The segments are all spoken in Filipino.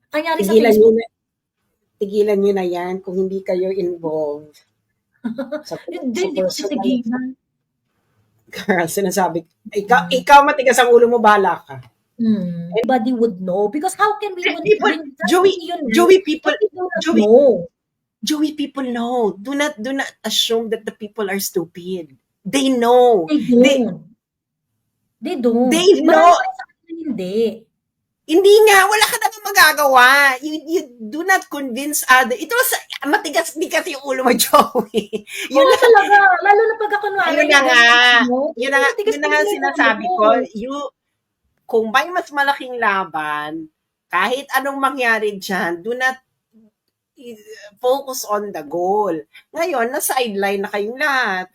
Nangyari sa Tigilan niyo Facebook. na tigilan niyo na 'yan kung hindi kayo involved sa Hindi, sa hindi ko personal titigilan. sinasabi ikaw Mm. ikaw matigas ang ulo mo, bahala ka. Everybody would know because how can we would People, win that Joey, reunion Joey if people, we do not Joey, know? Joey people know. Do not assume that the people are stupid. They know. They They don't. They don't. they Marami know. pa rin sa kanila hindi. Hindi nga, wala ka nang magagawa. You do not convince other. Ito sa matigas di kasi yung ulo mo, Joey. Yun Oo lang, talaga, lalo na pagka kunwari yun na yung nga. best friend mo, matigas Yun na nga talaga yung ulo sinasabi mo. ko. Kung may mas malaking laban, kahit anong mangyari dyan, do not focus on the goal. Ngayon, na-sideline na kayong lahat.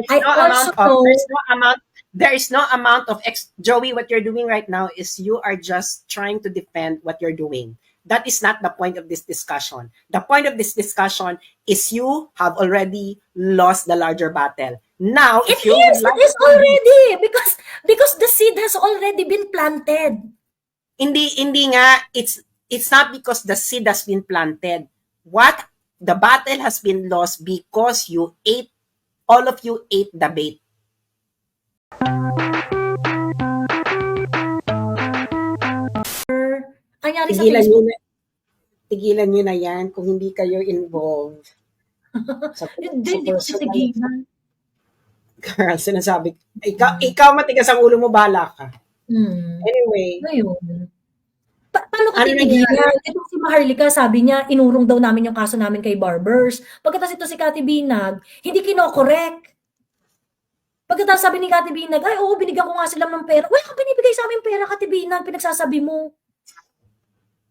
I also know, There is no amount of Joey, what you're doing right now is you are just trying to defend what you're doing. That is not the point of this discussion. The point of this discussion is you have already lost the larger battle. Now, it if you would it like is to be, already because the seed has already been planted. hindi nga, it's not because the seed has been planted. What the battle has been lost because all of you ate the bait. Nangyari sa Tigilan niyo Facebook. na tigilan niyo na 'yan kung hindi kayo involved sa Hindi, sa hindi ko personal titigilan. sinasabi Mm. ikaw matigas ang ulo mo, bahala ka. Hmm. Anyway, Ngayon, paano ko ano nangyari? titigilan? Itong si Maharlika sabi niya inurong daw namin yung kaso namin kay Barbers. Pagkatapos ito si Kati Binag, hindi kino-correct. Pagkatapos sabi ni Kati Binag, "Ay oo, binigyan ko nga sila ng pera." Wala kang binibigay sa'ming pera, Kati Binag, pinagsasabi mo.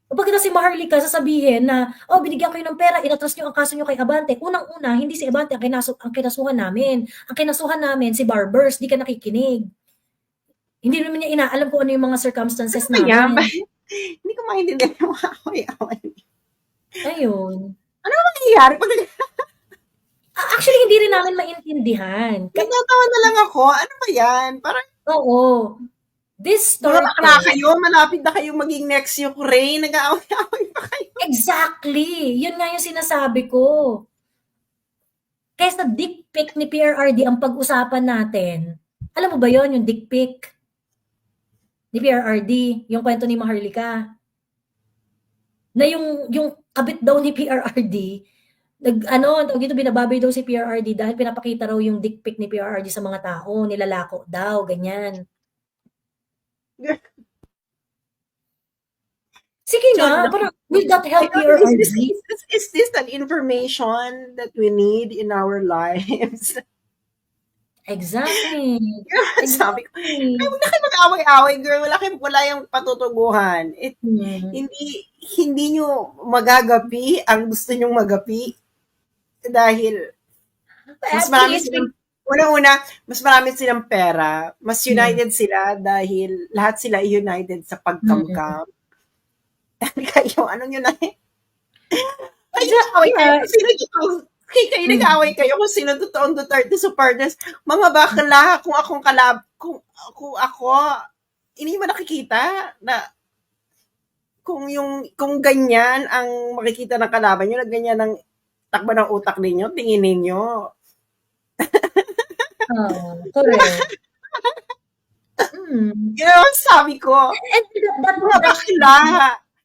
Pagkatapos si Maharlika sasabihin na, "Oh, binigyan kayo ng pera, inatras niyo ang kaso niyo kay Abante." Unang-una, hindi si Abante ang kinasuhan namin. Ang kinasuhan namin si Barbers, 'di ka nakikinig. Hindi naman niya inaalam kung ano yung mga Ano circumstances ba 'yan? namin. Hindi ko maintindihan yung mga away-away. Ayun. Ano ba nangyayari 'pag Actually, hindi rin namin maintindihan. nagtatawa na lang ako? Ano ba 'yan? Parang Oo. This mga bakla started kayo, malapit na kayong maging next Ukraine, nag-aaway-away pa kayo. exactly. Yun nga yung sinasabi ko. Kaysa dick pic ni PRRD ang pag-usapan natin. Alam mo ba yon yung dick pic ni PRRD, yung kwento ni Maharlika? Na yung kabit daw ni PRRD, tawag dito, binababoy daw si PRRD dahil pinapakita raw yung dick pic ni PRRD sa mga tao, nilalako daw, ganyan. Sige John, nga, parang, will that I help don't know, PRRD? is this an information that we need in our lives? Exactly. Sabi ko, ay, Exactly. huwag na kayo mag-away-away, girl. Wala yung patutuguhan. Hmm. Hindi nyo magagapi ang gusto nyong magapi dahil mas At marami least, silang, unang-una, mas marami silang pera. Mas hmm, united sila dahil lahat sila united sa mm. pagkamkam. Kayo, ano nyo na eh? Kayo nag-away kayo Yeah, kung sino totoong, kayo nag-away mm. kayo kung sino totoong Duterte supporters. Mga bakla, kung ako, hindi mo nakikita na kung ganyan ang makikita ng kalaban nyo, na ganyan ang takbo ng utak ninyo, tingin ninyo. Oo, correct. Mm. Yun ang sabi ko, And mga bakla,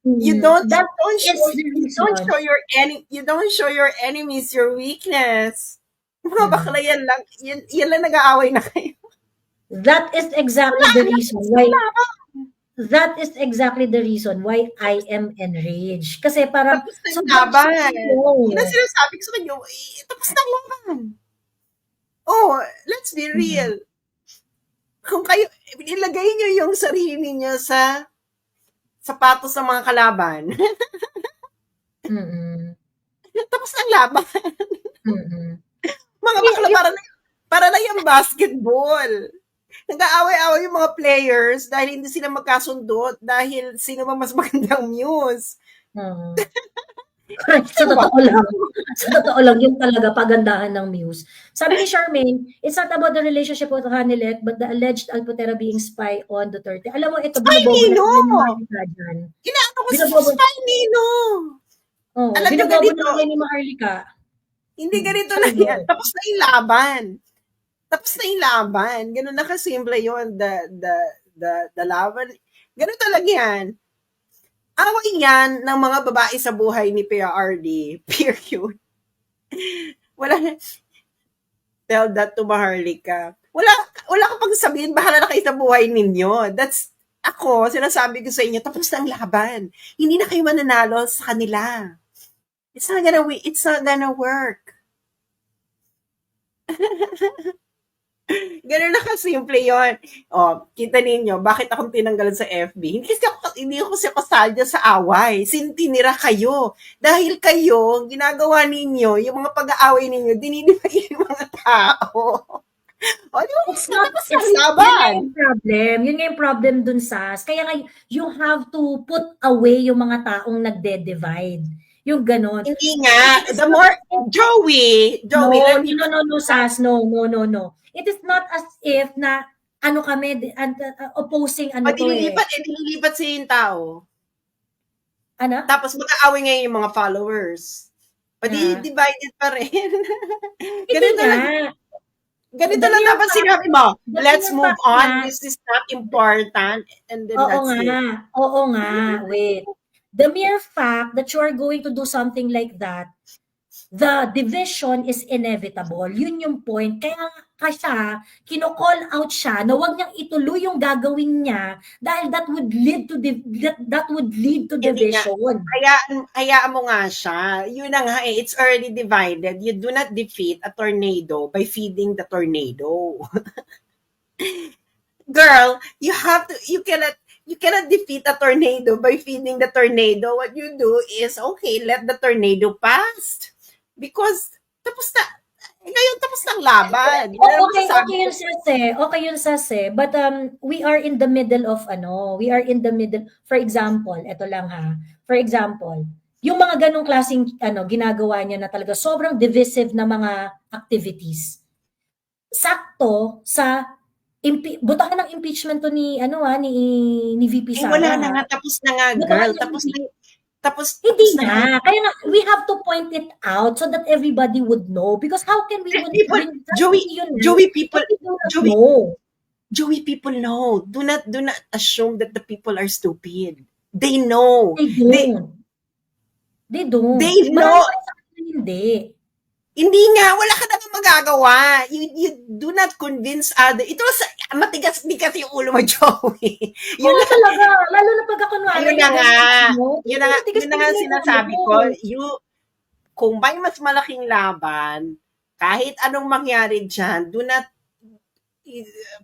that is the reason. you don't show your enemies your weakness. Mga bakla, Mm. yan lang nag-aaway na kayo. That is exactly the reason why I am enraged. Kasi parang Tapos na yung sobrang laban. Yun ang simple. sinasabi ko sa inyo, tapos na ang laban. Oh, let's be Mm. real. Kung kayo, ilagay nyo yung sarili niyo sa sapatos ng mga kalaban. Mm. Tapos na ang laban. Mm. Mga bakla, para na yung basketball. Nag-aaway-away yung mga players dahil hindi sila magkasundo dahil sino ba mas magandang muse. Mm. Correct, sa totoo lang. Sa totoo lang, yun talaga pagandahan ng Muse. Sabi ni Charmaine, "It's not about the relationship with Hanilet, but the alleged Alputera being spy on Duterte." Alam mo ito, Spy binobobo na Nino! ngayon ni Maharlika diyan. Inaano ko sa Binobobo Spy Nino! oo, Alam nyo binobobo ganito, na ngayon ni Maharlika. hindi ganito Sorry, lang go yan. ahead. Tapos na yung laban. Tapos na yung laban. Ganun na kasimple yun. The laban. Ganun talaga yan. Away yan ng mga babae sa buhay ni PRD. Period. Wala na. Tell that to Maharlika. Wala ka pang sabihin, bahala na kayo sa buhay ninyo. That's, ako, sinasabi ko sa inyo, tapos na ang laban. Hindi na kayo mananalo sa kanila. It's not gonna work. Ganun na kasimple yun. O, kita ninyo, bakit akong tinanggalan sa FB? Hindi ako kasi kasali sa away. Sintinira kayo. Dahil kayo, ginagawa ninyo, yung mga pag-aaway ninyo, dinidimay yung mga tao. O, di ba? It's not, Tapos it's, ang yun nga laban. yung problem. Yun nga yung problem dun sa, kaya nga, you have to put away yung mga taong nagde-divide. Yung ganon. Hindi nga. It is The not more, as if, Joey, no, let me, no, Sas, no. It is not as if na, ano kami, opposing ano to eh. dililipat siya yung tao. Ano? Tapos mag-aaway ngayon yung mga followers. O di, divided pa rin. Hindi Ganito nga. lang, ganito The lang mere dapat fact, sinabi mo. the Let's mere move fact on. na, This is not important. And then that's it. oo nga, wait. The mere fact that you are going to do something like that, the division is inevitable. Yun yung point. Kaya siya, kino-call out siya na wag niyang ituloy yung gagawin niya dahil that would lead to that would lead to Hindi nga. division. Hayaan mo nga siya. Yun na nga eh. It's already divided. You do not defeat a tornado by feeding the tornado. Girl, you cannot defeat a tornado by feeding the tornado. What you do is, okay, let the tornado pass. Because, ngayon tapos ng laban. Okay yun Sas eh. But we are in the middle of for example, eto lang ha. For example, yung mga ganong klaseng ginagawa niya na talaga sobrang divisive na mga activities. Sakto sa butahan ng impeachment to ni ni VP Sara. Wala na nga, tapos na nga, girl. Tapos hindi na. Kaya nga, we have to point it out so that everybody would know. Because how can we Joey people know. Do not assume that the people are stupid. They know. They don't. They know. Hindi. Hindi nga, wala ka naman magagawa. You do not convince other. Ito, matigas di kasi yung ulo mo, Joey. Yun na talaga. Lalo na pagkakunwari. Yun na nga sinasabi ko. Kung may mas malaking laban, kahit anong mangyari dyan, do not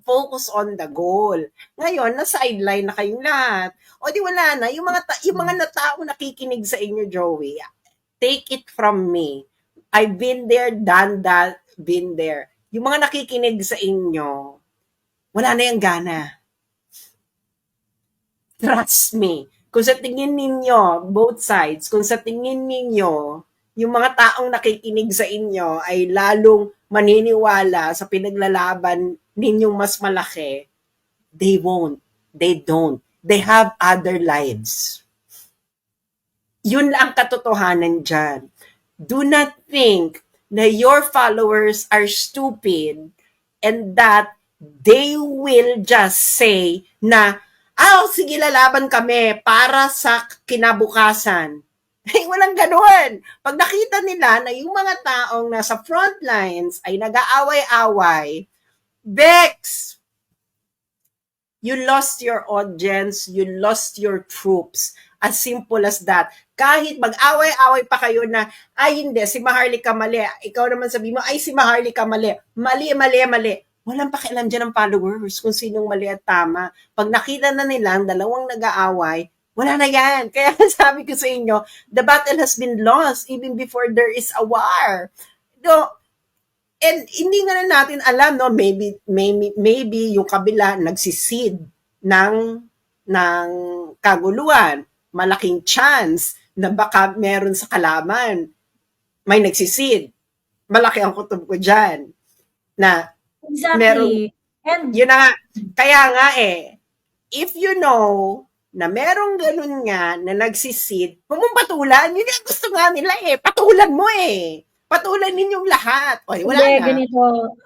focus on the goal. Ngayon, na-sideline na kayong lahat. O di wala na. Yung mga tao nakikinig sa inyo, Joey, take it from me. I've been there, done that, been there. Yung mga nakikinig sa inyo, wala na yung gana. Trust me. Kung sa tingin ninyo, both sides, kung sa tingin ninyo, yung mga taong nakikinig sa inyo ay lalong maniniwala sa pinaglalaban ninyong mas malaki, they won't. They don't. They have other lives. Yun lang ang katotohanan dyan. Do not think na your followers are stupid and that they will just say na, sige, lalaban kami para sa kinabukasan. Walang ganun. Pag nakita nila na yung mga taong nasa front lines ay nag-aaway-away, Bex, you lost your audience, you lost your troops. As simple as that. Kahit mag-away-away pa kayo na, hindi, si Maharlika mali. Ikaw naman sabi mo, si Maharlika mali. Mali. Walang pakialam dyan ng followers kung sinong mali at tama. Pag nakita na nila ang dalawang nag-aaway, wala na yan. Kaya sabi ko sa inyo, the battle has been lost even before there is a war. And hindi nga na natin alam, no? Maybe yung kabila nagsisid ng kaguluhan. Malaking chance na baka meron sa kalaman, may nagsisid. Malaki ang kutob ko dyan. Na merong, Exactly. And yun na nga, kaya nga if you know na merong ganun nga na nagsisid, huwag mong patulan. Yun ang gusto nga nila patulan mo Patulan ninyong lahat. O, wala hindi, na. ganito.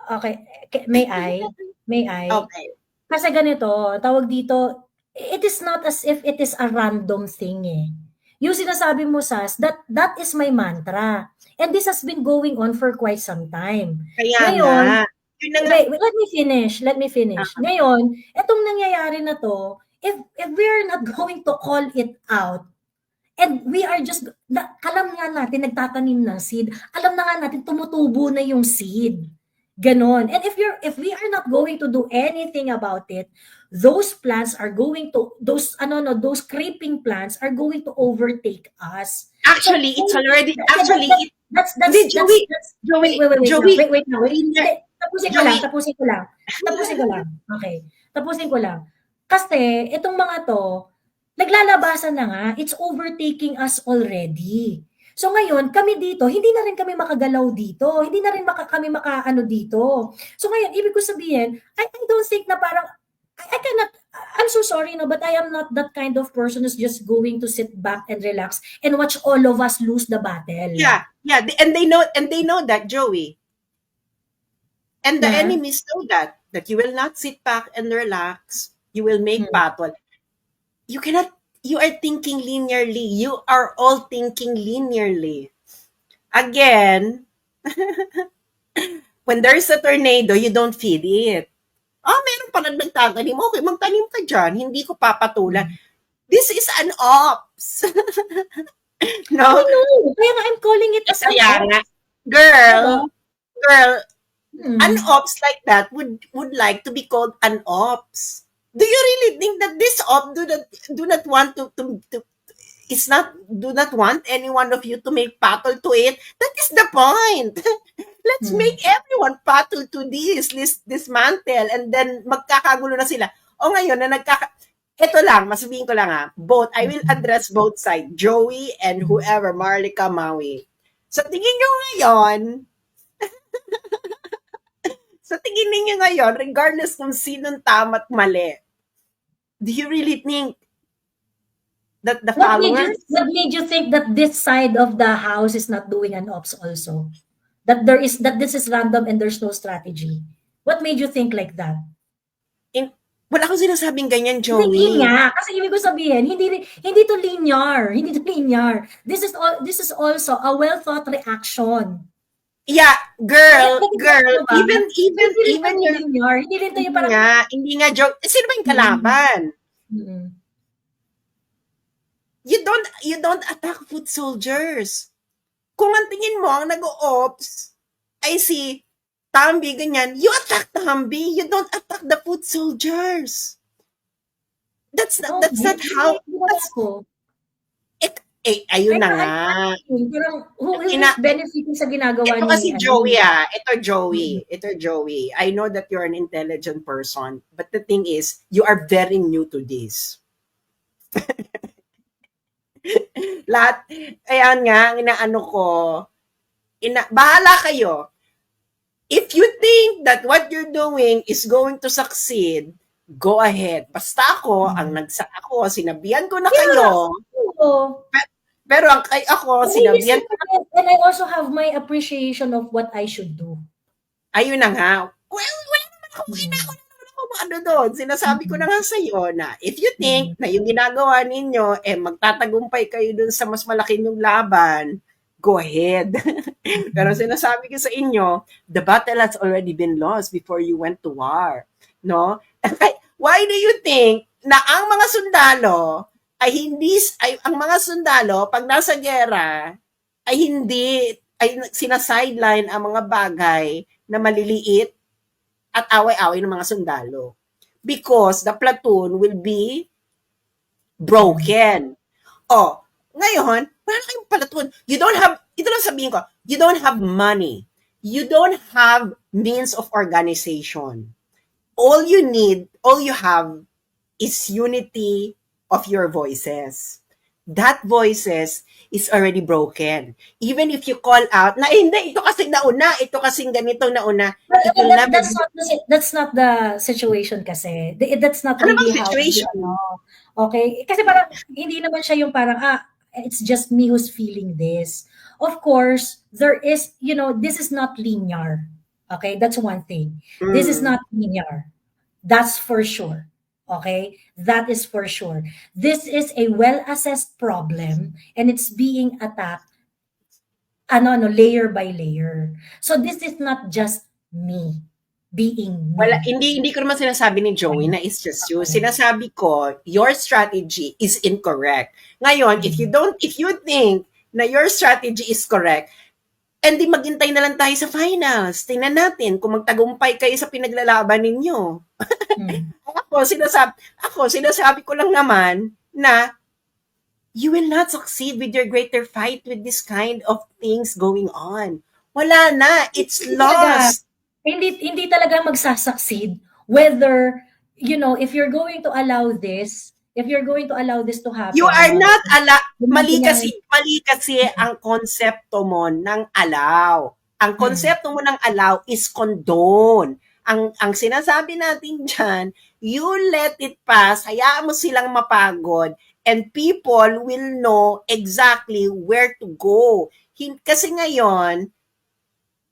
Okay. May I? May I? Okay. Kasi ganito, tawag dito, it is not as if it is a random thing Yung sinasabi mo, Sas, that is my mantra. And this has been going on for quite some time. Kaya nga. Ngayon, Yun na nga. wait, let me finish. Ngayon, etong nangyayari na to, if we're not going to call it out, and we are just, alam nga natin, nagtatanim ng seed, alam na nga natin, tumutubo na yung seed. Ganon. And if we are not going to do anything about it, those plants are going to, those creeping plants are going to overtake us. Actually, it's already, That's Joey, wait. Tapusin ko lang. Okay. Tapusin ko lang. Kasi, itong mga to, naglalabasan na nga, it's overtaking us already. So ngayon, kami dito, hindi na rin kami makagalaw dito. Hindi na rin kami makaano dito. So ngayon, ibig ko sabihin, I don't think na parang, I cannot, I'm so sorry, no, but I am not that kind of person who's just going to sit back and relax and watch all of us lose the battle. Yeah, and they know that, Joey. And the Yeah. enemies know that you will not sit back and relax. You will make battle. You are thinking linearly. You are all thinking linearly. Again, when there's a tornado, you don't feed it. Meron pa nagtatanim. Okay, magtanim ka dyan. Hindi ko papatulan. This is an ops. No? I know. Kaya nga I'm calling it as an Kaya ops. nga, girl, Hmm. an ops like that would like to be called an ops. Do you really think that this op do not want to do not want any one of you to make battle to it? That is the point. Let's make everyone battle to this mantle, and then magkakagulo na sila. O ngayon na ito lang, masabihin ko lang both, I will address both sides, Joey and whoever, Marlica, Maui. Sa tingin nyo ngayon, regardless kung sinong tama at mali, do you really think that the followers? What made you think that this side of the house is not doing an ops also? That this is random and there's no strategy. What made you think like that? Wala akong sinasabing ganyan, Joey. Hindi nga, kasi ibig ko sabihin, hindi to linear. Hindi to linear. This is also a well thought reaction. Yeah, girl, even yung linear, hindi rin tayo parang hindi nga joke. Sino ba yung kalaban? You don't attack foot soldiers. Kung ang tingin mo ang nag-ops ay si Tambi, ganyan, you attack Tambi, you don't attack the foot soldiers. That's not how. Ayun na nga. Parang, who is benefiting sa ginagawa ni... Ito kasi Joey Ito Joey. I know that you're an intelligent person, but the thing is, you are very new to this. Lahat, ayan nga, inaano ko, bahala kayo. If you think that what you're doing is going to succeed, go ahead. Basta ako, sinabihan ko na kayo. Pero ako, sinabihan ko na. And I also have my appreciation of what I should do. Ayun na nga. Well, wala naman ako doon. Sinasabi ko na nga sa'yo na if you think na yung ginagawa ninyo, magtatagumpay kayo doon sa mas malaki yung laban, go ahead. Pero sinasabi ko sa inyo, the battle has already been lost before you went to war. No? Why do you think na ang mga sundalo ang mga sundalo pag nasa giyera ay sinasideline ang mga bagay na maliliit at away-away ng mga sundalo? Because the platoon will be broken. Ngayon, wala kayong platoon. Ito lang sabihin ko, you don't have money. You don't have means of organization. All you have is unity of your voices. that voices is already broken. Even if you call out na hindi, ito kasi nauna, ito kasi ganito nauna, But it will never that's be. that's not the situation kasi. That's not Ano bang really how we situation? ano. Okay? Kasi parang hindi naman siya yung parang it's just me who's feeling this. Of course, there is, this is not linear. Okay? That's one thing. This is Mm. not linear. That's for sure. Okay? That is for sure. This is a well-assessed problem and it's being attacked layer by layer. So this is not just me being Wala, me. hindi ko naman sinasabi ni Joey na it's just you. Okay. Sinasabi ko, your strategy is incorrect. Ngayon, if you think na your strategy is correct, and di maghintay na lang tayo sa finals. Tingnan natin kung magtagumpay kayo sa pinaglalaban ninyo. Mm. Sinasabi ko lang naman na you will not succeed with your greater fight with this kind of things going on. Wala na. It's Hindi talaga, lost. hindi talaga magsasucceed whether, if you're going to allow this, to happen. You are not Mali mali kasi ang konsepto mo ng allow. Ang konsepto mo ng allow is condone. Ang sinasabi natin diyan, you let it pass, hayaan mo silang mapagod, and people will know exactly where to go. Kasi ngayon,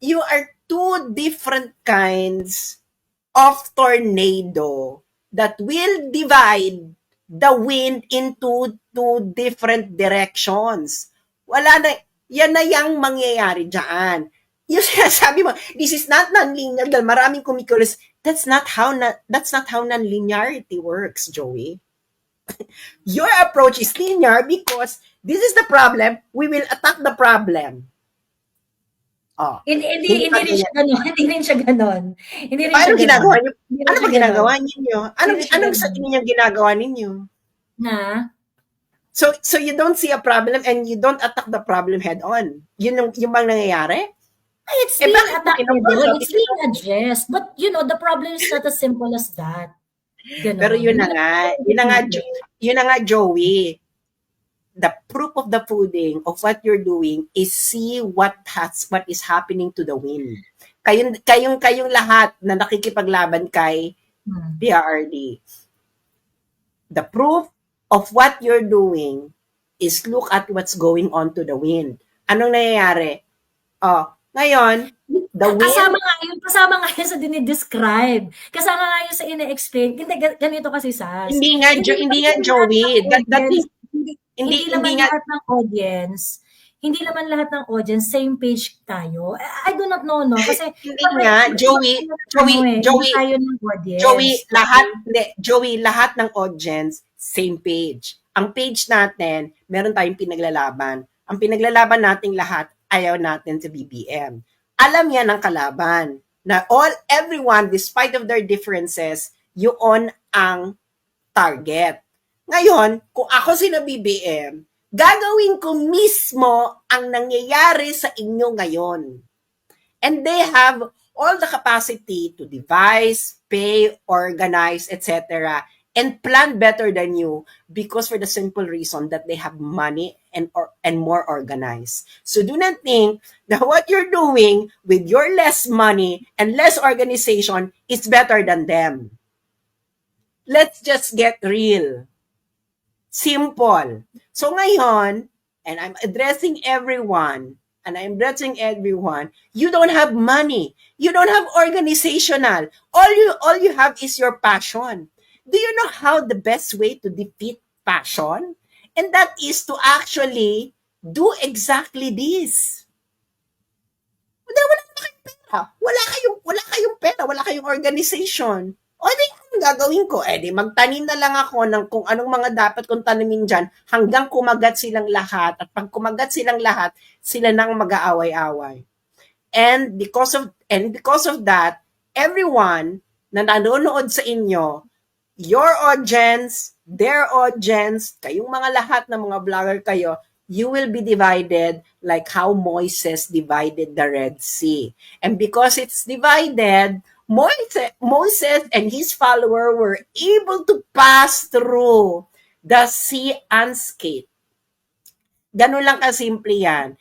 you are two different kinds of tornado that will divide the wind into two different directions. Wala na, yan na yung mangyayari dyan. Yung sinasabi mo, this is not non-linear dahil maraming kumikilos. That's not how non-linearity works, Joey. Your approach is linear because this is the problem, we will attack the problem. Oh. Hindi rin siya gano'n. Hindi rin siya gano'n. Paano ginagawa niyo? Hindi rin Ano siya ba ginagawa ninyo? Hindi siya Anong sa gano'n. tingin niyo ginagawa ninyo? Na? So you don't see a problem and you don't attack the problem head on. Yun yung bang nangyayari? It's being attacked doon. It's being addressed. But, the problem is not as simple as that. Ganon. Pero yun na nga, Joey. The proof of the pudding of what you're doing is see what is happening to the wind. Kayong lahat na nakikipaglaban kay PRRD. The proof of what you're doing is look at what's going on to the wind. Anong nangyayari? Ngayon, the wind... Kasama nga yun sa dinidescribe. Kasama nga yun sa ine-explain. Ganito kasi, Sas. Hindi nga, Joey. Hindi naman lahat ng audience, same page tayo. I do not know, no? Kasi, hindi nga, Joey, tayo ng audience. Lahat ng audience, same page. Ang page natin, meron tayong pinaglalaban. Ang pinaglalaban nating lahat, ayaw natin sa BBM. Alam yan ng kalaban na everyone, despite of their differences, yun ang target. Ngayon, kung ako sina BBM, gagawin ko mismo ang nangyayari sa inyo ngayon. And they have all the capacity to devise, pay, organize, etc. and plan better than you because for the simple reason that they have money and more organized. So do not think that what you're doing with your less money and less organization is better than them. Let's just get real. Simple. So ngayon, and I'm addressing everyone, you don't have money. You don't have organizational. All you have is your passion. Do you know how the best way to defeat passion? And that is to actually do exactly this. Wala kayong pera. Wala kayong pera. Wala kayong organization. O di, anong gagawin ko? Di magtanim na lang ako ng kung anong mga dapat kong tanimin dyan hanggang kumagat silang lahat. At pag kumagat silang lahat, sila nang mag-aaway-away. And because of that, everyone na nanonood sa inyo, your audience, their audience, kayong mga lahat ng mga vlogger kayo, you will be divided like how Moses divided the Red Sea. And because it's divided, Moses and his follower were able to pass through the sea unscathed. Ganun lang kasimple yan.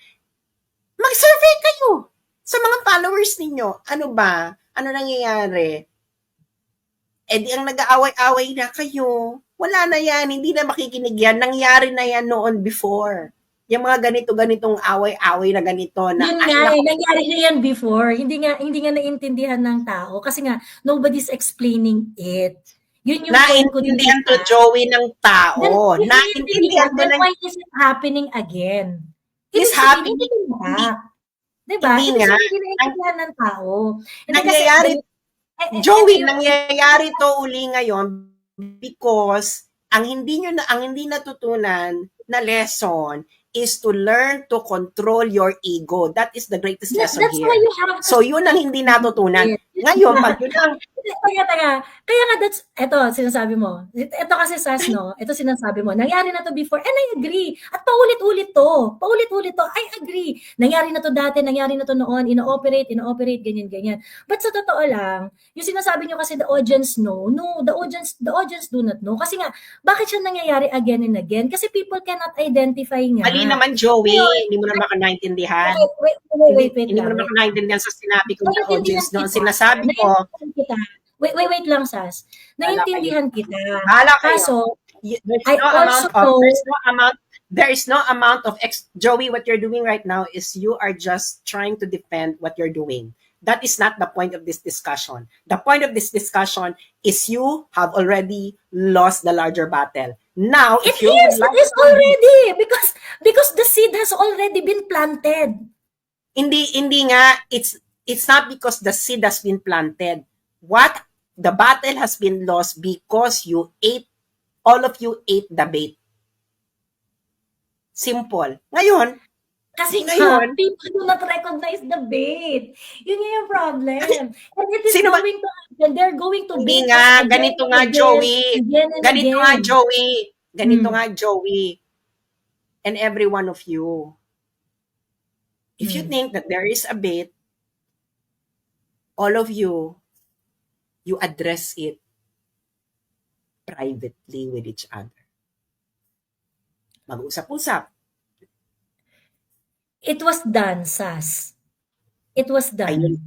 Mag-survey kayo sa mga followers ninyo. Ano ba? Ano nangyayari? Eh di ang nag-aaway-away na kayo. Wala na yan. Hindi na makikinig yan. Nangyari na yan noon before. Yung mga ganito-ganitong away-away na ganito na Yun ay nga, naku, nangyari na yan before. Hindi nga naintindihan ng tao kasi nga nobody's explaining it. Yun yung point ko dito. naintindihan to Joey ng tao. Naintindihan to Then ng why is it happening again? Is Ibig sabihin, happening. hindi na. Diba? Hindi Ibig nga. sabihin, hindi naintindihan ng tao. Hindi kasi, Nangyayari, ito Joey, yung- nangyayari to uli ngayon because ang hindi natutunan na lesson is to learn to control your ego. That is the greatest lesson That's here. why you have to So, yun ang hindi natutunan. Ngayon, pag yun ang Teka. Kaya nga, eto, sinasabi mo. Ito kasi, Sas, no? Ito sinasabi mo. Nangyari na to before, and I agree. At paulit-ulit to. Paulit-ulit to. I agree. Nangyari na to dati, nangyari na to noon, ino-operate, ganyan. But sa totoo lang, yung sinasabi nyo kasi the audience know. No, the audience do not know. Kasi nga, bakit siya nangyayari again and again? Kasi people cannot identify nga. mali naman, Joey. Ngayon, Hindi mo na naintindihan. Wait Hindi mo lang. naman naintindihan sa sinabi ko Naiintindihan sa audience noon. kita. Sinasabi ko, Naiintindihan kita. Wait lang, Sas. Naiintindihan kita. bahala kayo. Kaso, There's I no also amount of, know- there is no amount of, Joey, what you're doing right now is you are just trying to defend what you're doing. That is not the point of this discussion. The point of this discussion is you have already lost the larger battle. Now, if you would it is already because the seed has already been planted. hindi nga, it's not because the seed has been planted. The battle has been lost because all of you ate the bait. Simple. Ngayon, Kasi Ngayon- people do not recognize the bait. Yun yung problem. And it is Sino ba- going to happen. They're going to Hindi bait nga, us again ganito and nga, again, Joey. again and Ganito again. nga, Joey. Ganito Hmm. nga, Joey. And every one of you. If you Hmm. think that there is a bait, all of you address it privately with each other. Mag-usap-usap. It was done, Sas. It was done.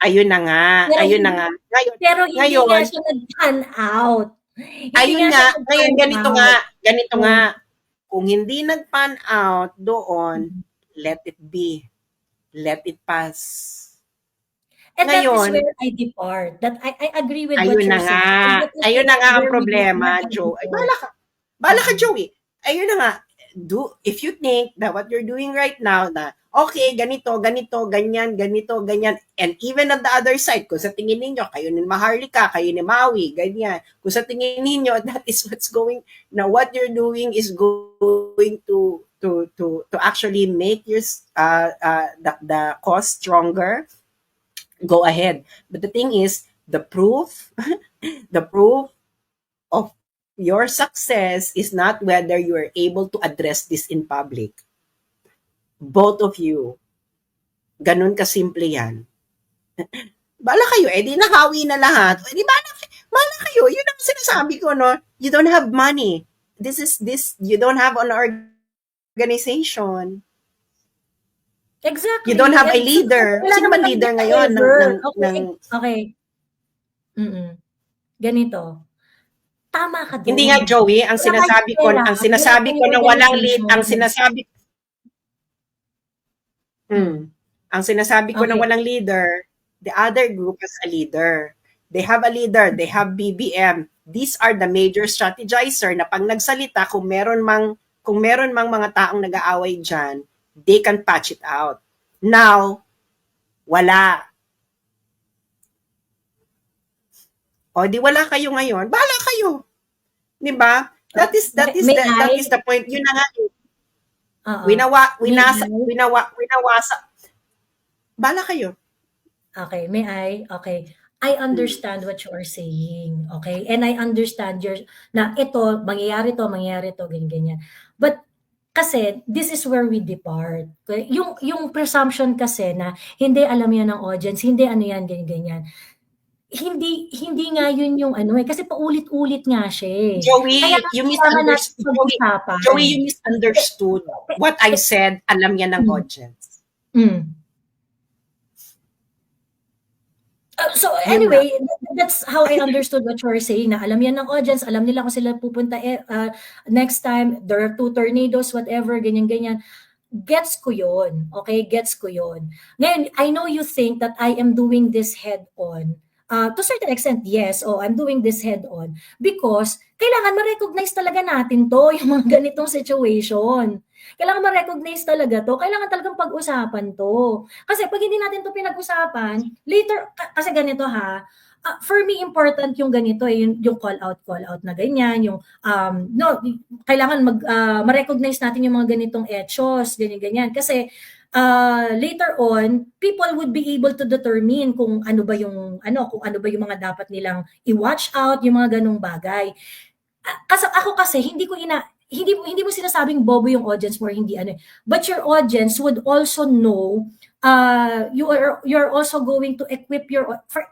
Ayun na nga. Pero Ayun na nga. Pero hindi Ngayon- nga siya nag-pan out. Hindi Ayun nga nga. siya nag-pan Ngayon, ganito out. nga. Ganito Hmm. nga. Kung hindi nag-pan out doon, let it be. Let it pass. And that Ngayon- is where I depart. That I agree with what Ayun you're na nga. saying. That is Ayun na nga ang where we problema, depart. Joe. Ay, bahala ka, Joey. Ayun na nga. If you think that what you're doing right now na, okay, ganito, ganyan, and even on the other side, kung sa tingin ninyo, kayo ni Maharlika, kayo ni Maui, ganyan. Kung sa tingin ninyo, that is what you're doing is going to actually make your the cause stronger, go ahead. But the thing is, the proof of your success is not whether you are able to address this in public. Both of you. Ganun kasimple yan. Bala kayo, di nahawi na lahat. Di bala kayo. Yun ang sinasabi ko, no? You don't have money. You don't have an organization. Exactly. You don't have a And leader. wala Sino man naman leader kang ngayon driver. ng Okay. Ganito. Tama ka doon. Hindi nga, Joey, ang Wala sinasabi ko, kayong ang pera, sinasabi wala ko na kayong walang organization. ang sinasabi ko na Okay. walang leader, the other group has a leader. They have a leader, they have BBM. These are the major strategizer na pag nagsalita, kung meron mang mga taong nag-aaway dyan, they can patch it out. Now, wala. O di wala kayo ngayon, bahala kayo. 'Di ba? That is the point. Yun na nga. Oo. Winawasa. Bahala kayo. Okay, okay. I understand what you are saying, okay? And I understand na ito, mangyayari to, ganyan. But kasi this is where we depart. Okay? Yung presumption kasi na hindi alam yan ng audience, hindi ano yan, ganyan. hindi nga yun yung ano, kasi paulit-ulit nga siya, eh. Kaya Joey, nga you kailangan natin misunderstood. pag-usapan. Joey, you misunderstood. What I said, alam yan ng Hmm, audience. hmm. So Yun lang. anyway, that's how I understood what you were saying, na alam yan ng audience, alam nila kung sila pupunta next time, there are 2 tornadoes, whatever, ganyan-ganyan. Gets ko yun, okay? Gets ko yun. Ngayon, I know you think that I am doing this head-on. To a certain extent, yes. Oh, I'm doing this head-on because kailangan ma-recognize talaga natin to, yung mga ganitong situation. Kailangan ma-recognize talaga to. Kailangan talagang pag-usapan to. Kasi pag hindi natin to pinag-usapan, later, kasi ganito ha, for me, important yung ganito, yung call out na ganyan, yung, no, kailangan ma-recognize natin yung mga ganitong etchos, ganyan-ganyan. Kasi, later on, people would be able to determine kung ano ba yung, kung ano ba yung mga dapat nilang i-watch out, yung mga ganong bagay. Kasi ako kasi hindi mo sinasabing bobo yung audience mo or hindi ano, but your audience would also know you're also going to equip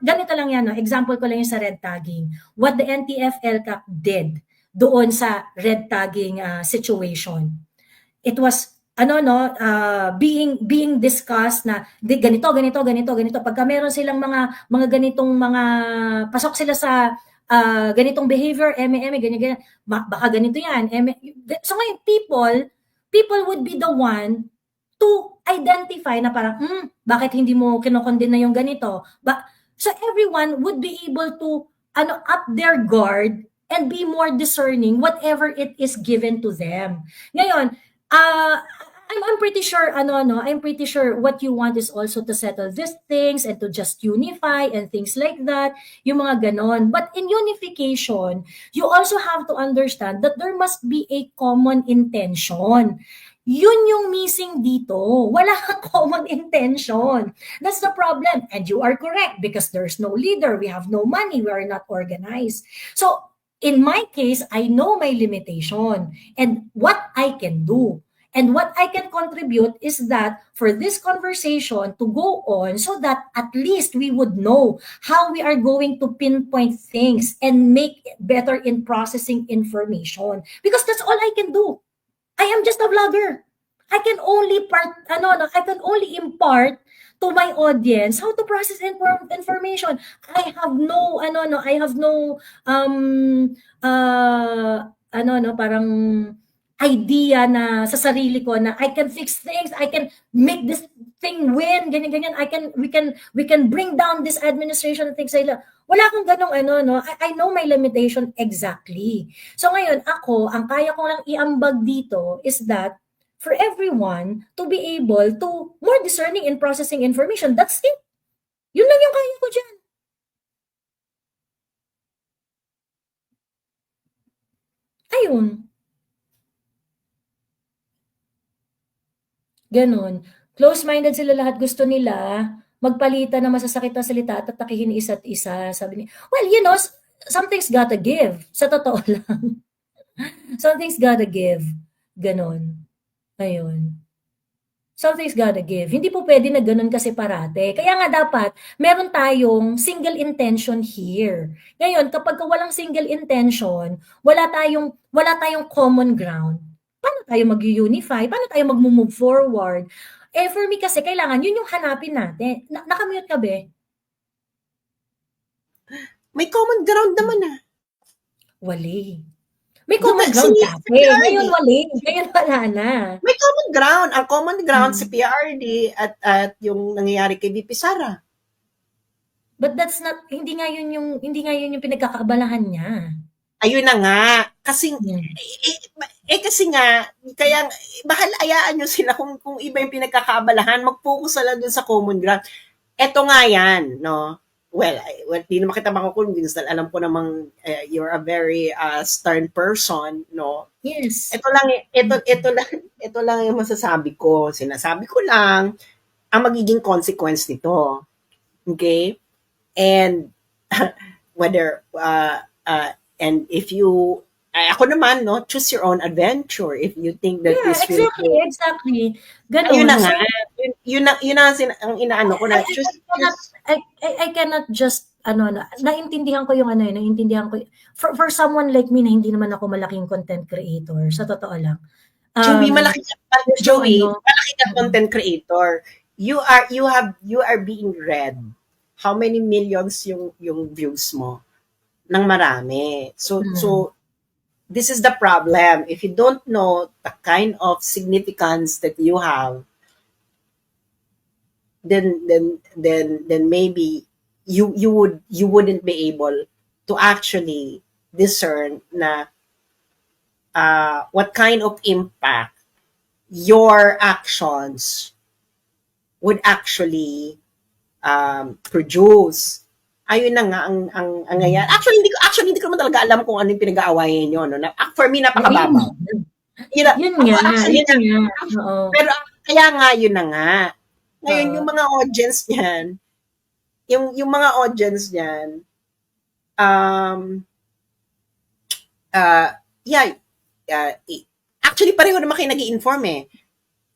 ganito lang yan, no? Example ko lang yung sa red tagging. What the NTF-ELCAC did doon sa red tagging situation. It was being discussed na ganito. Pagka meron silang mga ganitong mga pasok sila sa ganitong behavior, ganyan. Baka ganito yan. So ngayon, people would be the one to identify na parang, bakit hindi mo kinokondem na yung ganito? So everyone would be able to up their guard and be more discerning whatever it is given to them. Ngayon, I'm pretty sure I'm pretty sure what you want is also to settle these things and to just unify and things like that, yung mga ganon. But in unification, you also have to understand that there must be a common intention. Yun yung missing dito. Wala kang common intention. That's the problem. And you are correct because there's no leader. We have no money. We are not organized. So, in my case, I know my limitation and what I can do. And what I can contribute is that for this conversation to go on so that at least we would know how we are going to pinpoint things and make it better in processing information. Because that's all I can do. I am just a vlogger. I can only impart to my audience how to process information. I have no parang idea na sa sarili ko na I can fix things, I can make this thing win, ganyan. We can bring down this administration and things like that. Wala akong ganong I know my limitation exactly. So ngayon, ang kaya ko lang iambag dito is that for everyone to be able to more discerning in processing information. That's it. Yun lang yung kaya ko dyan. Ayun. Ganon. Close-minded sila lahat. Gusto nila magpalitan ng masasakit na salita at atakihin isa't isa. Sabi niya, well, something's gotta give. Sa totoo lang. Something's gotta give. Ganon. Ayun. Something's gotta give. Hindi po pwede na ganun kasi parate. Kaya nga dapat, meron tayong single intention here. Ngayon, kapag walang single intention, wala tayong common ground. Paano tayo mag-unify? Paano tayo mag-move forward? For me kasi, kailangan yun yung hanapin natin. Nakamute ka, be? May common ground naman Wali. May common ground dati. Ngayon wala na. May common ground. Ang common ground si PRD at yung nangyayari kay VP Sara. But that's not, hindi nga yun yung pinagkakabalahan niya. Ayun na nga. Kasi, kasi nga, kaya, ayaan nyo sila kung iba yung pinagkakabalahan, mag-focus sila dun sa common ground. Eto nga yan, no? Well, di naman kita makukulong, alam ko namang you're a very stern person, no? Yes. Ito lang yung masasabi ko. Sinasabi ko lang ang magiging consequence nito. Okay? And whether and if you ako naman, no, choose your own adventure if you think that this will exactly. Ganun. Ayun na nga. Yun na ang inaano ko na. I cannot just naintindihan ko yung naintindihan ko. For someone like me na hindi naman ako malaking content creator, sa totoo lang. Joey, Um, malaki ka, there's no Joey, ano, malaki ka content creator. You are being read. How many millions yung views mo? Nang marami. So this is the problem. If you don't know the kind of significance that you have, then maybe you wouldn't be able to actually discern na what kind of impact your actions would actually produce. Ayun na nga ang ngayon. Actually hindi ko naman talaga alam kung ano yung pinag-aawayan niyo, no. For me napakababaw. Yun, yun nga, actually, yun nga. Oo. pero kaya nga yun na nga. Ngayon Oo. yung mga audience niyan, yung mga audience niyan, yeah, actually pareho naman kayo nag-i-inform eh.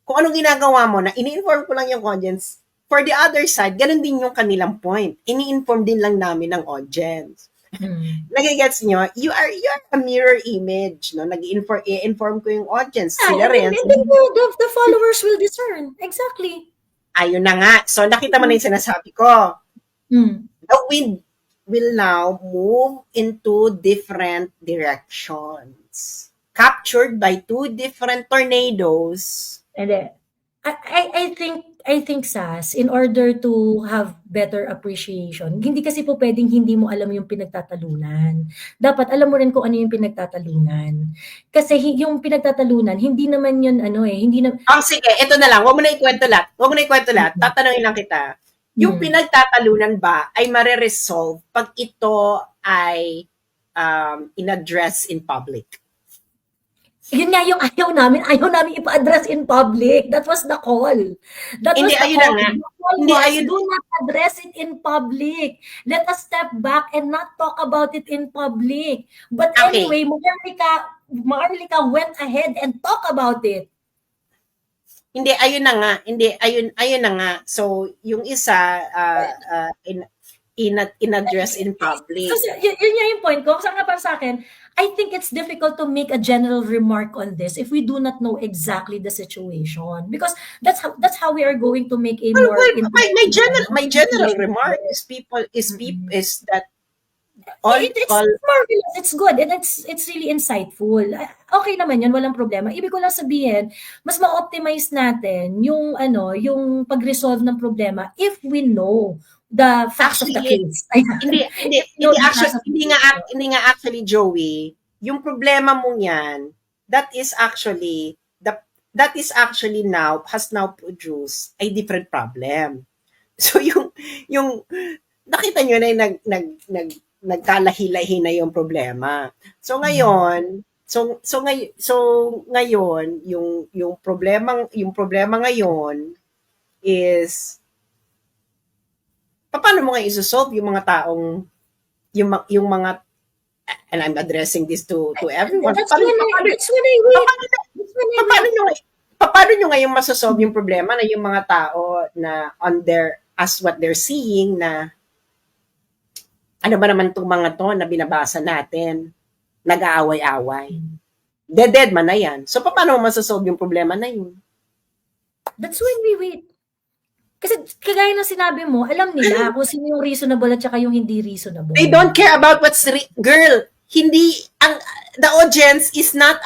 Kung anong ginagawa mo na ini-inform ko lang yung audience. For the other side, ganun din yung kanilang point. Ini-inform din lang namin ng audience. Nagigets nyo? You are a mirror image, no? I-inform ko yung audience. Sila rin. And then the followers will discern. Exactly. Ayun na nga. So, nakita mo na yung sinasabi ko. The wind will now move into different directions. Captured by two different tornadoes. And I think Sas, in order to have better appreciation, hindi kasi po pwedeng hindi mo alam yung pinagtatalunan. Dapat alam mo rin kung ano yung pinagtatalunan. Kasi yung pinagtatalunan, hindi naman yun hindi na Sige, ito na lang. Huwag mo na ikwento lahat. Tatanungin lang kita. Yung pinagtatalunan ba ay mare-resolve pag ito ay in-address in public? Yun nga yung ayaw namin ipa-address in public. That was the call. Hindi, ayun na nga. Hindi, do not address it in public. Let us step back and not talk about it in public. But Okay. anyway, Maharlika went ahead and talk about it. Hindi, ayun na nga. Ayun na nga. So, yung isa, in-address in public. So, yun yung point ko. Para sa akin, I think it's difficult to make a general remark on this if we do not know exactly the situation, because that's how we are going to make a more. My general remark is that it's marvelous, it's good, and it's really insightful. Okay naman yun, walang problema. Ibig ko lang sabihin, mas ma-optimize natin yung pag-resolve ng problema if we know the facts of the case. Hindi nga actually, Joey, yung problema mo yan, that is actually has now produced a different problem. So yung nakita nyo na yung nagkalahi-lahi na yung problema. So ngayon, ngayon yung problema ngayon is paano mo nga isosolve yung mga taong yung mga, and I'm addressing this to everyone. Paano nyo ngayon masosolve yung problema na yung mga tao na as what they're seeing na ano ba naman itong mga to na binabasa natin, nag-aaway-away. Dead man na yan. So, paano mo masosolve yung problema na yun? That's when we wait. Kasi kagaya ng sinabi mo, alam nila kung sino yung reasonable at saka yung hindi reasonable. They don't care about what's girl. Hindi the audience is not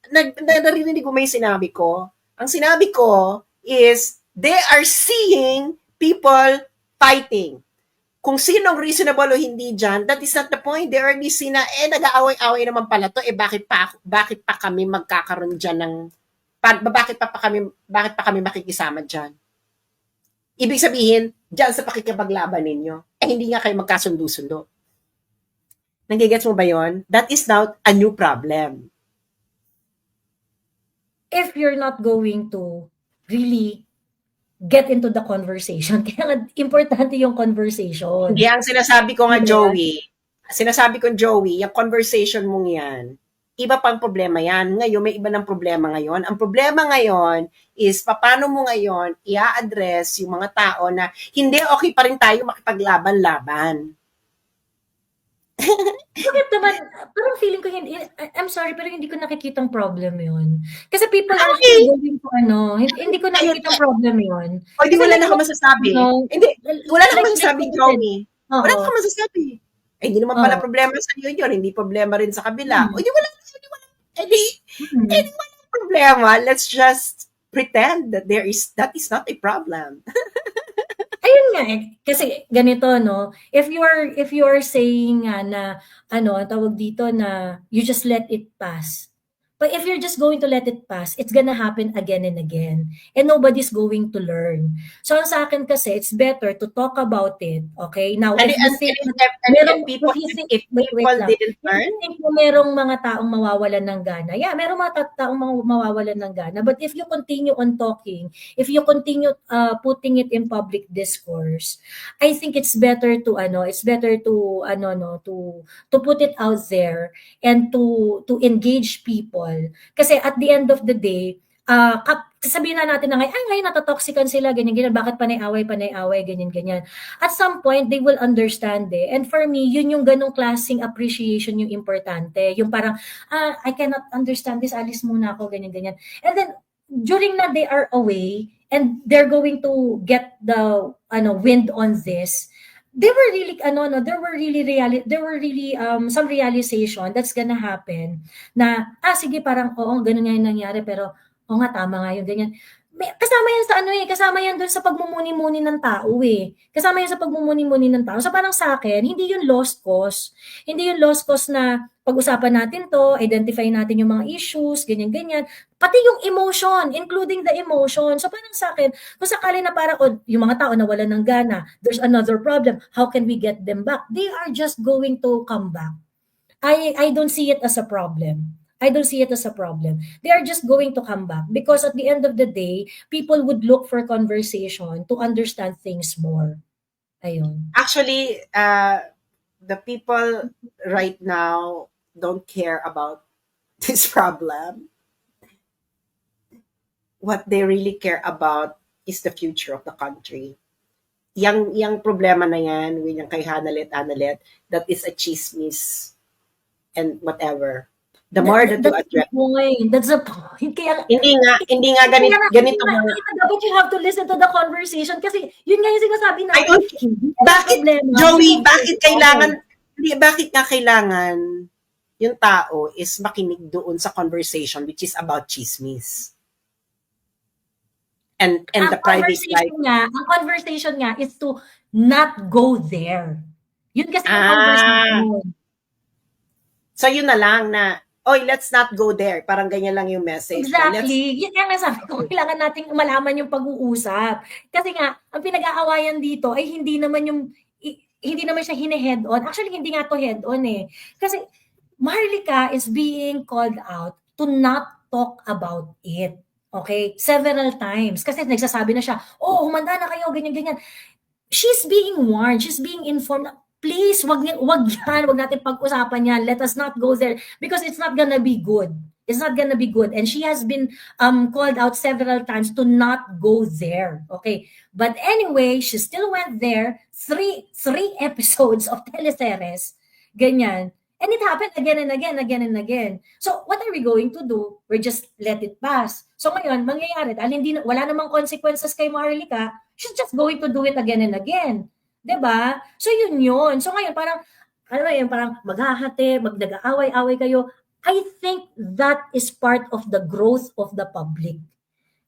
narinig ko may sinabi ko. Ang sinabi ko is they are seeing people fighting. Kung sinong reasonable o hindi dyan, that is not the point. They already see na, nag-aaway-aaway naman pala to, bakit pa kami magkakaroon dyan ng, bakit pa kami makikisama dyan? Ibig sabihin, dyan sa pakikipaglaban ninyo, hindi nga kayo magkasundo-sundo. Nagigets mo ba yon? That is now a new problem. If you're not going to really get into the conversation, kaya nga importante yung conversation. Hindi, ang sinasabi ko nga, Joey, yung conversation mong yan, iba pang problema yan. Ngayon, may iba ng problema ngayon. Ang problema ngayon is paano mo ngayon i-address yung mga tao na hindi okay pa rin tayo makipaglaban-laban. Bakit naman, parang feeling ko hindi, I'm sorry, pero hindi ko nakikitang problem yun. Kasi people are Okay. still going to hindi ko nakikitang problem yun. O, di Kasi wala like, na ako masasabi. no, Hindi, wala na ako like masasabi, what you said. Joey. Wala na Oo. ako masasabi. Eh, hindi naman pala Oo. problema sa iyo yun. Hindi problema rin sa kabila. O, di wala eh, Hmm. walang problema. Let's just pretend that that is not a problem. Ayun nga eh, kasi ganito no, if you are saying nga na ano, ang tawag dito na you just let it pass. But if you're just going to let it pass, it's gonna happen again and again. And nobody's going to learn. So ang sa akin kasi, it's better to talk about it. Okay? Now, And, if and, you think and, na and merong, if people, if you think, if wait people lang. didn't If you learn, think na merong mga taong mawawalan ng gana, yeah, merong mga taong mawawalan ng gana. But if you continue on talking, if you continue putting it in public discourse, I think it's better to to put it out there and to engage people. Kasi at the end of the day, sabihin na natin na ngayon natatoxican sila, ganyan-ganyan, bakit panay-away, ganyan-ganyan. At some point, they will understand eh. And for me, yun yung ganong klaseng appreciation yung importante. Yung parang, I cannot understand this, alis muna ako, ganyan-ganyan. And then, during na they are away, and they're going to get the wind on this, there were really some realization that's gonna happen na sige parang oo ganun nga yung nangyari pero oo nga tama nga yung ganyan. Kasama yan sa kasama yan doon sa pagmumuni-muni ng tao eh. Kasama yan sa pagmumuni-muni ng tao. So parang sa akin, hindi yun lost cause. Hindi yun lost cause na pag-usapan natin to, identify natin yung mga issues, ganyan-ganyan. Pati yung emotion, including the emotion. So parang sa akin, kung sakali na parang yung mga tao nawalan ng gana, there's another problem. How can we get them back? They are just going to come back. I don't see it as a problem. I don't see it as a problem. They are just going to come back because at the end of the day, people would look for conversation to understand things more. Ayun. actually, the people right now don't care about this problem. What they really care about is the future of the country. Yang problema na yan, yung kay Hanalet, that is a chismis and whatever. The more that you address. That's the point. Kaya, hindi nga ganito mo. Dapat you have to listen to the conversation kasi yun nga yung sinasabi na. Joey, bakit nga kailangan yung tao is makinig doon sa conversation which is about chismis? And the private life. Ang conversation nga is to not go there. Yun kasi yung conversation. So yun na lang na, let's not go there. Parang ganyan lang yung message. Exactly. Yun nga sabi ko, kailangan nating malaman yung pag-uusap. Kasi nga, ang pinag-aawayan dito ay hindi naman siya hine-head on. Actually, hindi nga to head on eh. Kasi Maharlika is being called out to not talk about it. Okay? Several times. Kasi nagsasabi na siya, humanda na kayo, ganyan-ganyan. She's being warned. She's being informed. Please, wag natin pag-usapan yan. Let us not go there because it's not gonna be good. It's not gonna be good. And she has been called out several times to not go there. Okay. But anyway, she still went there. Three episodes of teleseries. Ganyan. And it happened again and again. So, what are we going to do? We just let it pass. So, ngayon, mangyayari, dahil wala namang consequences kay Maharlika, she's just going to do it again and again. Diba? So, yun. So, ngayon, parang maghahati, nag-aaway-away kayo. I think that is part of the growth of the public.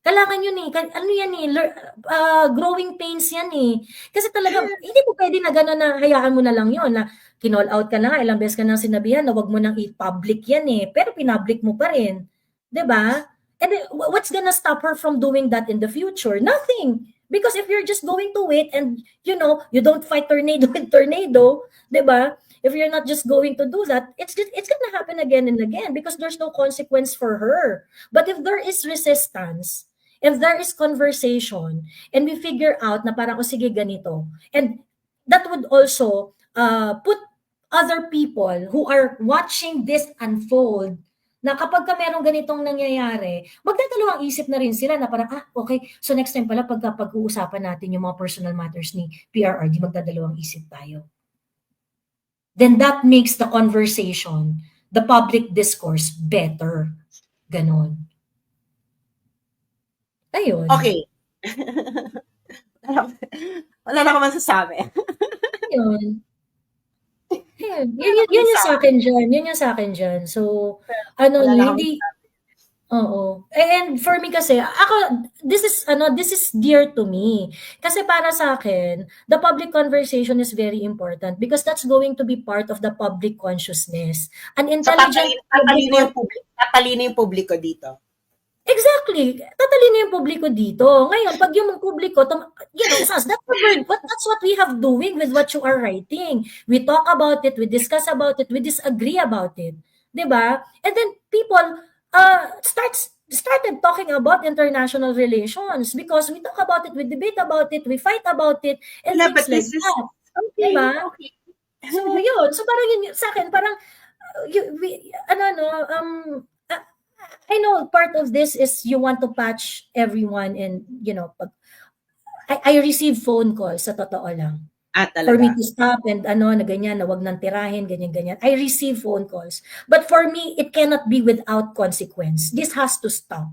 Kailangan yun eh. Growing pains yan eh. Kasi talaga, hindi mo pwede na gano'n na hayaan mo na lang yun. Na kinall out ka na nga, ilang beses ka nang sinabihan na wag mo nang i-public yan eh. Pero pinpublic mo pa rin. Diba? And then, what's gonna stop her from doing that in the future? Nothing. Because if you're just going to wait and, you don't fight tornado with tornado, diba? If you're not just going to do that, it's gonna happen again and again because there's no consequence for her. But if there is resistance, if there is conversation, and we figure out na parang, sige, ganito, and that would also put other people who are watching this unfold na kapag ka merong ganitong nangyayari, magdadalawang isip na rin sila na parang, okay, so next time pala pagka pag-uusapan natin yung mga personal matters ni PRRD, magdadalawang isip tayo. Then that makes the conversation, the public discourse better. Ganon. Ayun. Okay. Wala na ako masasabi. Ayun. Ayun. Wala na ako Yun yung masasabi. sa akin dyan. Yun yung sa akin dyan. So, ano, Wala na ako hindi, oo. And for me kasi, ako, this is dear to me. Kasi para sa akin, the public conversation is very important because that's going to be part of the public consciousness. An So, intelligent public tatalino yung publiko dito. Exactly. Tatalino yung publiko dito. Ngayon, pag yung publiko, that's what we have doing with what you are writing. We talk about it, we discuss about it, we disagree about it. 'Di ba? And then people started talking about international relations because we talk about it, we debate about it, we fight about it, and Yeah, things but like this is, that. okay, 'Di ba? okay. So, yun. So, parang yun, sa akin, parang, I know part of this is you want to patch everyone and, I receive phone calls, sa totoo lang. For me Talaga. to stop and na ganyan, na wag nang tirahin, ganyan. I receive phone calls. But for me, it cannot be without consequence. This has to stop.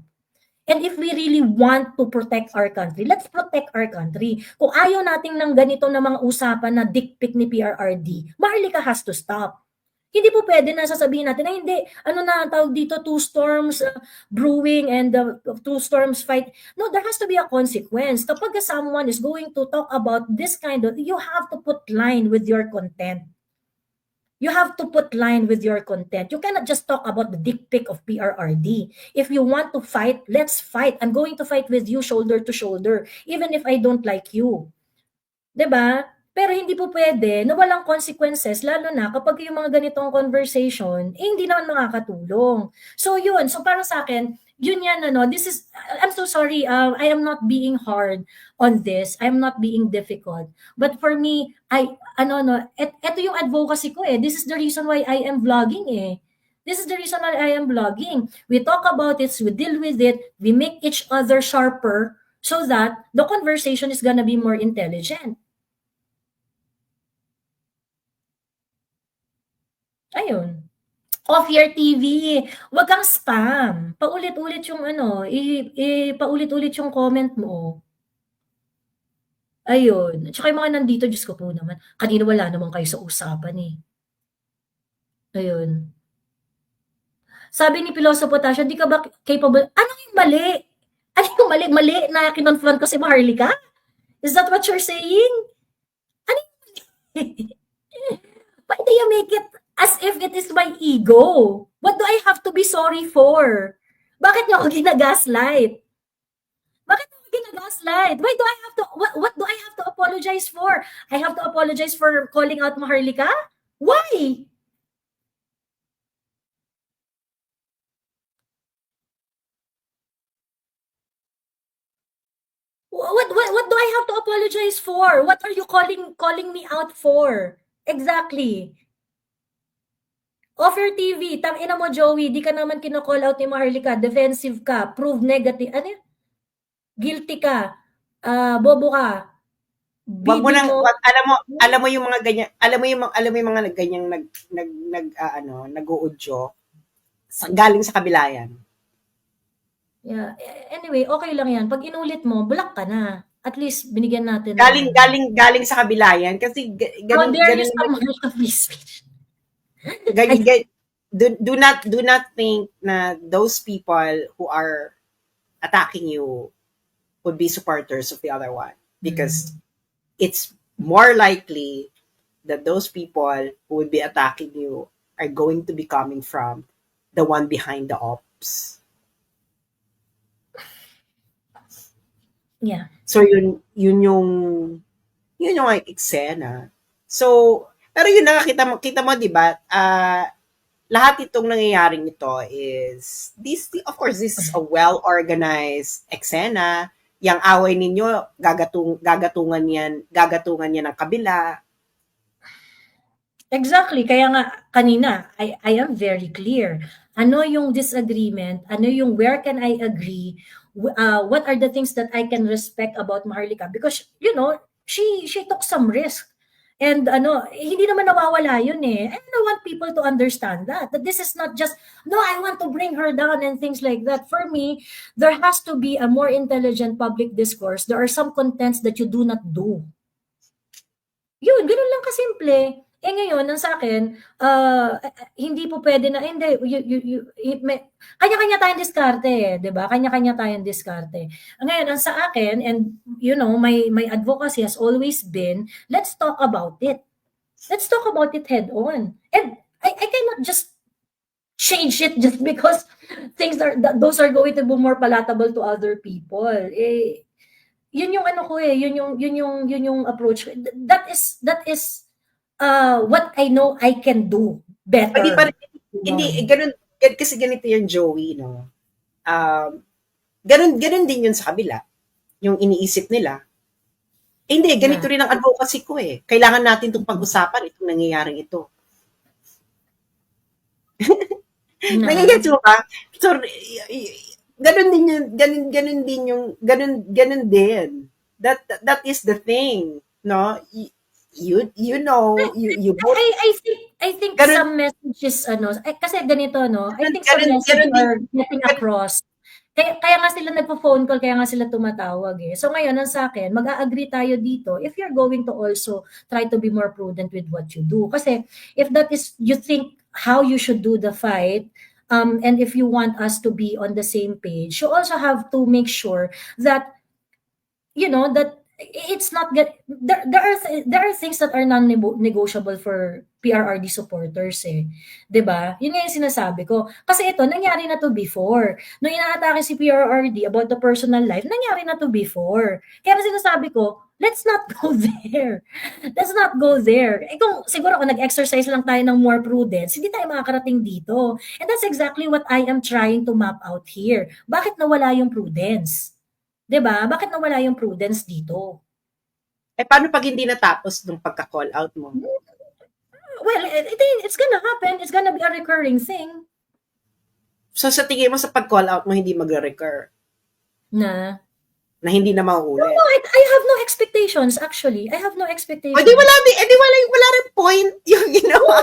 And if we really want to protect our country, let's protect our country. Kung ayaw natin ng ganito na mga usapan na dick pic ni PRRD, Maharlika has to stop. Hindi po pwede na sasabihin natin na hindi, ang tawag dito, two storms brewing and the two storms fight. No, there has to be a consequence. Kapag someone is going to talk about this kind of, you have to put line with your content. You have to put line with your content. You cannot just talk about the dick pic of PRRD. If you want to fight, let's fight. I'm going to fight with you shoulder to shoulder, even if I don't like you. 'Di ba? Pero hindi po pwede na walang consequences, lalo na kapag yung mga ganitong conversation, hindi naman makakatulong. So yun, so para sa akin, yun yan, I'm so sorry, I am not being hard on this, I am not being difficult. But for me, eto yung advocacy ko this is the reason why I am vlogging This is the reason why I am vlogging. We talk about it, we deal with it, we make each other sharper so that the conversation is gonna be more intelligent. Ayun. Off your TV. Wag kang spam. Paulit-ulit yung paulit-ulit yung comment mo. Ayun. At saka yung mga nandito, Diyos ko po naman. Kanina wala naman kayo sa usapan Ayun. Sabi ni Pilosopo Tasha, di ka ba capable? Ano yung mali? Ano yung mali? Mali na kinonfront ko si Maharlika? Is that what you're saying? Ano yung mali? Why do you make it as if it is my ego? What do I have to be sorry for? Bakit niyo ako ginagaslight? Bakit ako ginagaslight? Why do I have to, what do I have to apologize for? I have to apologize for calling out Maharlika? Why? What do I have to apologize for? What are you calling me out for? Exactly. Offer TV, tangina mo Joey, di ka naman kino-call out ni Maharlika, defensive ka, prove negative, guilty ka, bobo ka, Wag mo bibi nang mo. alam mo yung mga ganyan, alam mo yung mga ganyang nag-uudyo galing sa kabila yan. Yeah. Anyway, okay lang yan. Pag inulit mo, block ka na. At least binigyan natin. Galing sa kabila yan kasi ganun there is some free speech. Do not think na those people who are attacking you would be supporters of the other one because it's more likely that those people who would be attacking you are going to be coming from the one behind the ops. Yeah. So yun yung eksena. So pero yun kita mo 'di ba? Lahat itong nangyayaring ito is of course this is a well-organized eksena. Yang away ninyo gagatungan yan ng kabila. Exactly, kaya nga kanina I am very clear. Ano yung disagreement, ano yung where can I agree, what are the things that I can respect about Maharlika because she took some risk. And hindi naman nawawala yun eh. And I want people to understand that this is not just, no, I want to bring her down and things like that. For me, there has to be a more intelligent public discourse. There are some contents that you do not do. Yun, gano'n lang kasimple. Eh, ngayon ang sa'kin, hindi po puwede na hindi may kanya-kanya tayong diskarte, eh, 'di ba? Kanya-kanya tayong diskarte. Ngayon ang sa akin and my advocacy has always been, let's talk about it. Let's talk about it head on. And I cannot just change it just because those are going to be more palatable to other people. Eh, yun yung ano ko eh, yun yung approach ko. That is what I know I can do Hindi pa better. rin, hindi, ganun, kasi ganito yung Joey, no? Ganun din yun sa kabila. Yung iniisip nila. Hindi, ganito Na, rin ang advocacy ko eh. Kailangan natin itong pag-usapan, itong nangyayaring ito. na, Nagigets mo ba? So, ganun din yun, ganun din. That is the thing, no? You know, you both, I think ganun, some messages kasi ganito I think some ganun, messages ganun din, are getting across. Kaya nga sila nagpo-phone call, kaya nga sila tumatawag eh. So ngayon ang sa akin, mag-a-agree tayo dito if you're going to also try to be more prudent with what you do. Kasi if that is you think how you should do the fight, and if you want us to be on the same page, you also have to make sure that that it's not get there are things that are non-negotiable for PRRD supporters eh. 'Di ba? Yun nga yung sinasabi ko. Kasi ito nangyari na to before. Nung inaatake si PRRD about the personal life, nangyari na to before. Kaya sinasabi ko, let's not go there. Let's not go there. Eh kung nag-exercise lang tayo ng more prudence, hindi tayo makakarating dito. And that's exactly what I am trying to map out here. Bakit nawala yung prudence? 'Di ba? Bakit nawala yung prudence dito? paano pag hindi natapos nung pagka-call out mo? Well, it's gonna happen. It's gonna be a recurring thing So, sa tingin mo sa pag-call out mo, hindi magre-recur? na Na hindi na no, mauulit? I have no expectations actually. I have no O, expectations. wala rin point yung No, ginawa.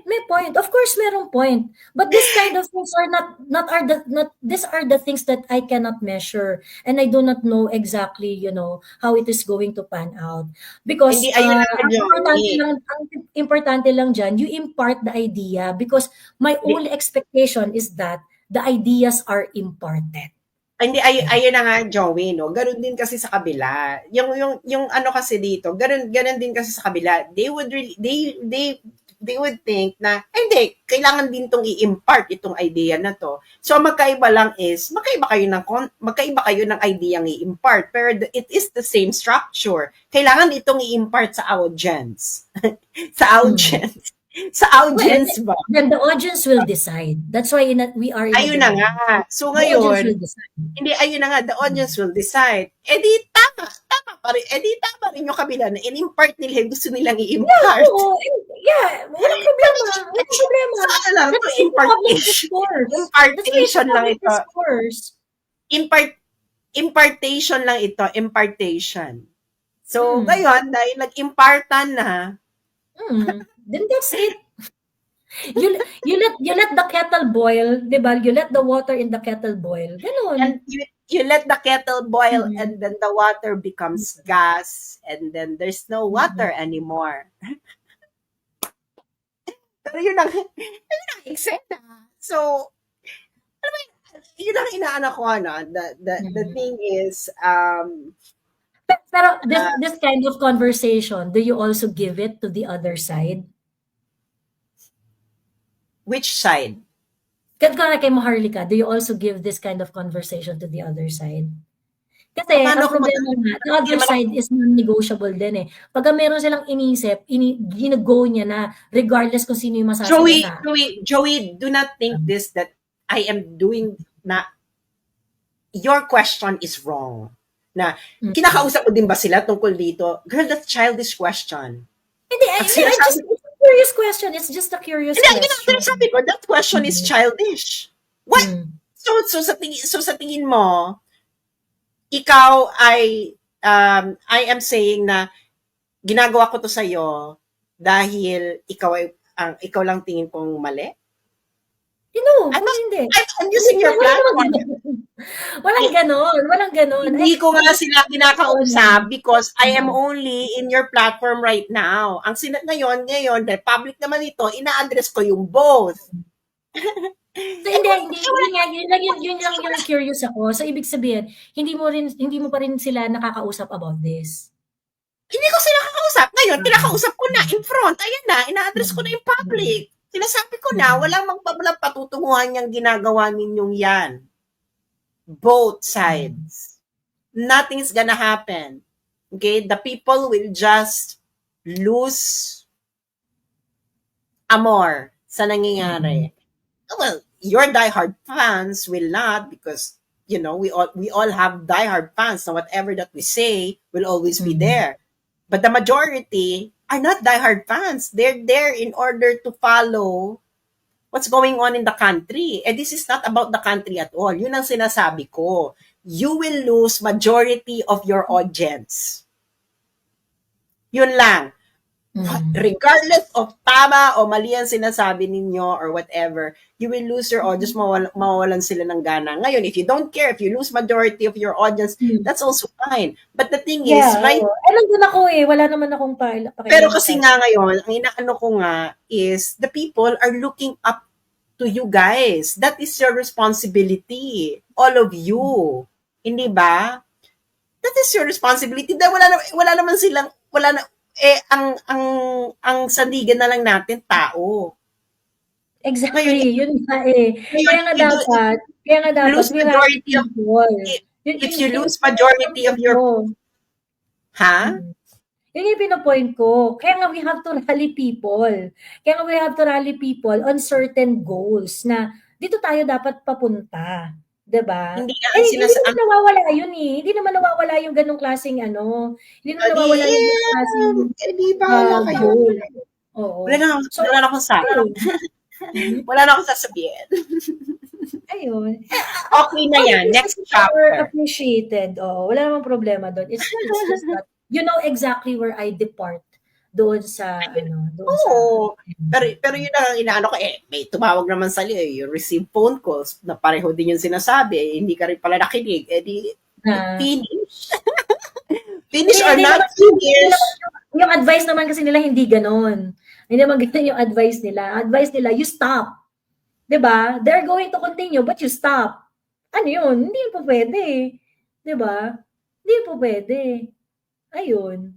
may point. Of course, merong point. But this kind of things are these are the things that I cannot measure, and I do not know exactly, how it is going to pan out. Because Hindi, ayun na nga, ang importante Joey. lang, dyan, you impart the idea because my only expectation is that the ideas are imparted. Hindi, ayun na nga, Joey, no? Ganun din kasi sa kabila. Yung ano kasi dito, ganun din kasi sa kabila. They would really, they would think na, hindi, kailangan din tong i-impart itong idea na to. So, magkaiba lang is, magkaiba kayo ng idea ng i-impart, pero it is the same structure. Kailangan itong i-impart sa audience. Sa audience. Sa Well, audience ba? then the audience will decide. That's why we are in a Ayun na nga. democracy. So, The audience ngayon, will decide. hindi, ayun na nga, the audience will decide. Eh di, tama pa rin. Eh di, tama rin yung kabila na in-impart nila yung gusto nilang i-impart. Oo, yeah, walang problema. Walang problema. So, ano lang, That's to why it's a public impartation. discourse. That's why it's Impartation a lang public ito. discourse. Impartation lang ito. Impartation. So, Hmm. ngayon, dahil nag-impartan na, Then that's it. You let the kettle boil, 'di ba? You let the water in the kettle boil. Ganun. and you let the kettle boil, Mhm. and then the water becomes gas, and then there's no water anymore. Pero yun ang eksena. So, yun ang inaano ko, ano, the thing is, Pero this kind of conversation, do you also give it to the other side? which side? Kaya kay Maharlika, do you also give this kind of conversation to the other side? Kasi Paano ang kung problema nga, the other side is non-negotiable din eh. Pagka meron silang inisip, gina-go niya na regardless kung sino yung masasalita. Joey, do not think this that I am doing na your question is wrong. Na kinakausap mo din ba sila tungkol dito? Girl, that's childish question. Hindi, At sinasabi- curious question. It's just a curious Hindi, yun question. ang sabi ko, that question is childish. What? Mm. So sa tingin mo, ikaw ay, I am saying na ginagawa ko to sa'yo dahil ikaw lang tingin kong mali? No, I'm not, hindi. I'm using your platform. Walang ganon. Walang ganon. Hindi ko nga sila kinakausap because I am Mm. only in your platform right now. Ang ngayon, dahil public naman ito, ina-address ko yung both. So, hindi, yun nga, yun lang yung curious ako. So, ibig sabihin, hindi mo pa rin sila nakakausap about this. Hindi ko sila kakausap. Ngayon, kinakausap ko na in front. Ayan na, ina-address ko na yung public. Sinasabi ko na, walang patutunguhan yung ginagawa ninyong yan. Both sides. Nothing's gonna happen. Okay? The people will just lose amor sa nangyayari. Well, your diehard fans will not because, you know, we all have diehard fans. So whatever that we say will always be there. But the majority are not diehard fans. They're there in order to follow what's going on in the country. And this is not about the country at all. Yun ang sinasabi ko. You will lose majority of your audience. Yun lang. Regardless of tama o mali ang sinasabi ninyo or whatever, you will lose your audience, mawawalan sila ng gana. Ngayon, if you don't care, if you lose majority of your audience, that's also fine. But the thing is, right? Alam ko na ko wala naman akong Pero kasi nga ngayon, ang inaano ko nga is the people are looking up to you guys. That is your responsibility. All of you. Hindi ba? That is your responsibility. Dahil wala naman silang, ang sandigan na lang natin, tao. Exactly. Ngayon, yun nga Kaya nga dapat, lose majority of, if you lose majority of your, ha? Yun yung pinopoint ko. Kaya nga we have to rally people. Kaya nga we have to rally people on certain goals na dito tayo dapat papunta. Diba? Hindi Hindi naman nawawala yun eh. Hindi naman nawawala yung ganong klaseng Hindi naman nawawala yung ganong klaseng goal. Oo. Wala na akong sabi. Wala na akong sasabihin. Ayun. Okay na yan. Next chapter. Appreciated. Wala namang problema doon. It's just that you know exactly where I depart doon sa pero yun ang inaano ko may tumawag naman sa iyo, you receive phone calls na pareho din yung sinasabi, hindi ka rin pala nakinig, finish. Finish or not finish. Yung advice naman kasi nila hindi ganon. Hindi naman ganun yung advice nila. Advice nila, you stop. 'Di ba? They're going to continue but you stop. Ano yun? Hindi po pwede. 'Di ba? Hindi po pwede. Ayun.